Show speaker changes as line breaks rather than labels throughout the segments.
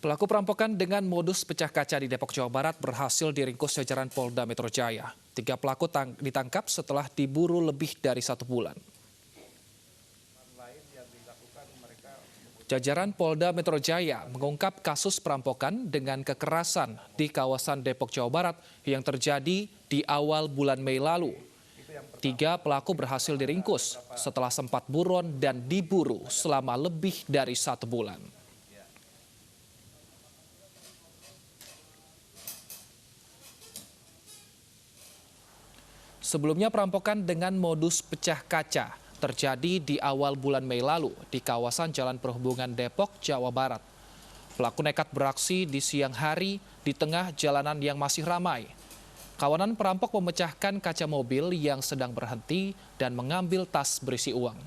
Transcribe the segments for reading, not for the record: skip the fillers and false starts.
Pelaku perampokan dengan modus pecah kaca di Depok, Jawa Barat berhasil diringkus jajaran Polda Metro Jaya. 3 pelaku ditangkap setelah diburu lebih dari 1 bulan. Jajaran Polda Metro Jaya mengungkap kasus perampokan dengan kekerasan di kawasan Depok, Jawa Barat yang terjadi di awal bulan Mei lalu. 3 pelaku berhasil diringkus setelah sempat buron dan diburu selama lebih dari 1 bulan. Sebelumnya perampokan dengan modus pecah kaca terjadi di awal bulan Mei lalu di kawasan Jalan Perhubungan Depok, Jawa Barat. Pelaku nekat beraksi di siang hari di tengah jalanan yang masih ramai. Kawanan perampok memecahkan kaca mobil yang sedang berhenti dan mengambil tas berisi uang.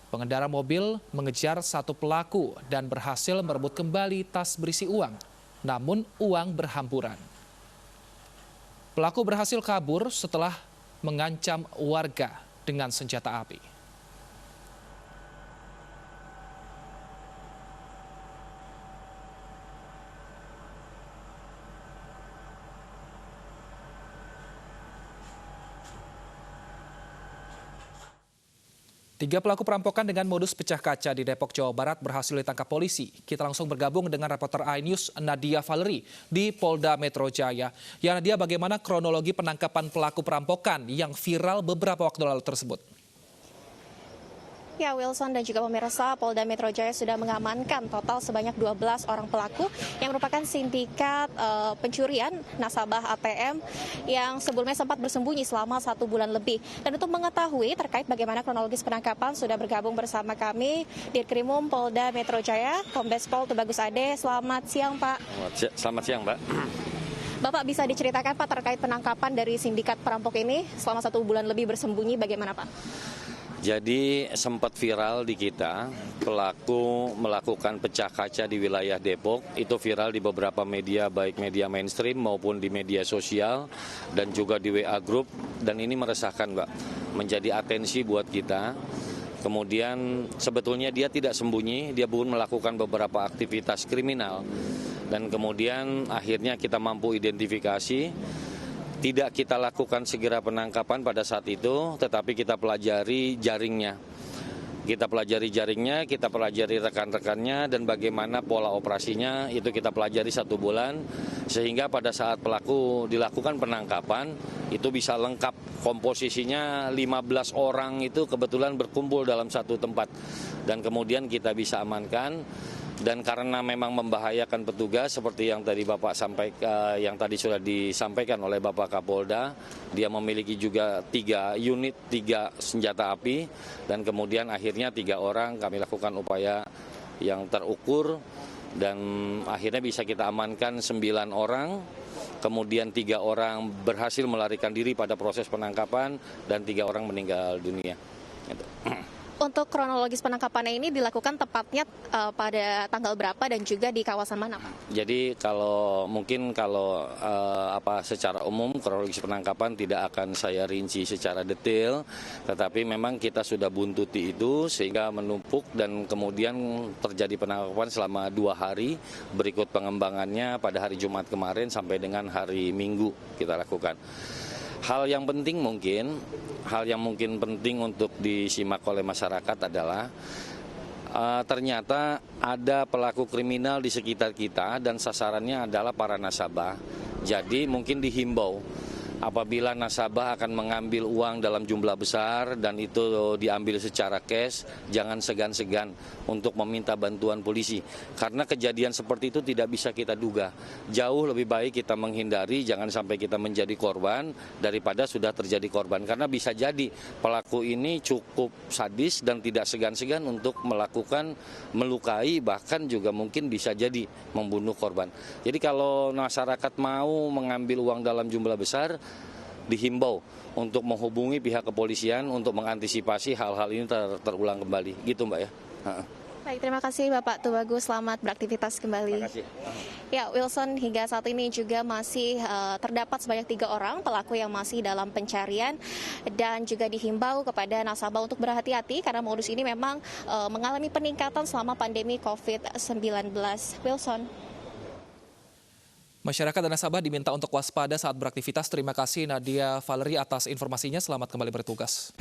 Pengendara mobil mengejar 1 pelaku dan berhasil merebut kembali tas berisi uang, namun uang berhamburan. Pelaku berhasil kabur setelah mengancam warga dengan senjata api. Tiga pelaku perampokan dengan modus pecah kaca di Depok, Jawa Barat berhasil ditangkap polisi. Kita langsung bergabung dengan reporter iNews Nadia Valerie di Polda Metro Jaya. Ya Nadia, bagaimana kronologi penangkapan pelaku perampokan yang viral beberapa waktu lalu tersebut?
Ya, Wilson dan juga pemirsa, Polda Metro Jaya sudah mengamankan total sebanyak 12 orang pelaku yang merupakan sindikat pencurian nasabah ATM yang sebelumnya sempat bersembunyi selama 1 bulan lebih. Dan untuk mengetahui terkait bagaimana kronologis penangkapan, sudah bergabung bersama kami Dirkrimum Polda Metro Jaya, Kombes Pol Tubagus Ade. Selamat siang, Pak.
Selamat siang, Mbak.
Bapak bisa diceritakan, Pak, terkait penangkapan dari sindikat perampok ini selama 1 bulan lebih bersembunyi, bagaimana, Pak?
Jadi sempat viral di kita, pelaku melakukan pecah kaca di wilayah Depok, itu viral di beberapa media, baik media mainstream maupun di media sosial, dan juga di WA Group, dan ini meresahkan, Mbak, menjadi atensi buat kita. Kemudian sebetulnya dia tidak sembunyi, dia pun melakukan beberapa aktivitas kriminal, dan kemudian akhirnya kita mampu identifikasi. Tidak kita lakukan segera penangkapan pada saat itu, tetapi kita pelajari jaringnya. Kita pelajari rekan-rekannya, dan bagaimana pola operasinya, itu kita pelajari 1 bulan. Sehingga pada saat pelaku dilakukan penangkapan, itu bisa lengkap. Komposisinya 15 orang itu kebetulan berkumpul dalam satu tempat. Dan kemudian kita bisa amankan. Dan karena memang membahayakan petugas seperti yang tadi Bapak sampaikan, yang tadi sudah disampaikan oleh Bapak Kapolda, dia memiliki juga 3 unit, 3 senjata api, dan kemudian akhirnya 3 orang kami lakukan upaya yang terukur, dan akhirnya bisa kita amankan 9 orang, kemudian 3 orang berhasil melarikan diri pada proses penangkapan, dan 3 orang meninggal dunia.
Untuk kronologis penangkapannya ini dilakukan tepatnya pada tanggal berapa dan juga di kawasan mana, Pak?
Jadi kalau secara umum kronologis penangkapan tidak akan saya rinci secara detail, tetapi memang kita sudah buntuti itu sehingga menumpuk, dan kemudian terjadi penangkapan selama 2 hari, berikut pengembangannya pada hari Jumat kemarin sampai dengan hari Minggu kita lakukan. Hal yang mungkin penting untuk disimak oleh masyarakat adalah ternyata ada pelaku kriminal di sekitar kita dan sasarannya adalah para nasabah. Jadi mungkin dihimbau apabila nasabah akan mengambil uang dalam jumlah besar dan itu diambil secara cash, jangan segan-segan untuk meminta bantuan polisi. Karena kejadian seperti itu tidak bisa kita duga. Jauh lebih baik kita menghindari, jangan sampai kita menjadi korban daripada sudah terjadi korban. Karena bisa jadi pelaku ini cukup sadis dan tidak segan-segan untuk melakukan melukai, bahkan juga mungkin bisa jadi membunuh korban. Jadi kalau masyarakat mau mengambil uang dalam jumlah besar, dihimbau untuk menghubungi pihak kepolisian untuk mengantisipasi hal-hal ini terulang kembali, gitu Mbak ya.
Baik, terima kasih Bapak Tubagus, selamat beraktivitas kembali.
Terima kasih.
Ya, Wilson, hingga saat ini juga masih terdapat sebanyak 3 orang pelaku yang masih dalam pencarian dan juga dihimbau kepada nasabah untuk berhati-hati karena modus ini memang mengalami peningkatan selama pandemi COVID-19. Wilson.
Masyarakat dan nasabah diminta untuk waspada saat beraktivitas. Terima kasih Nadia Valerie atas informasinya. Selamat kembali bertugas.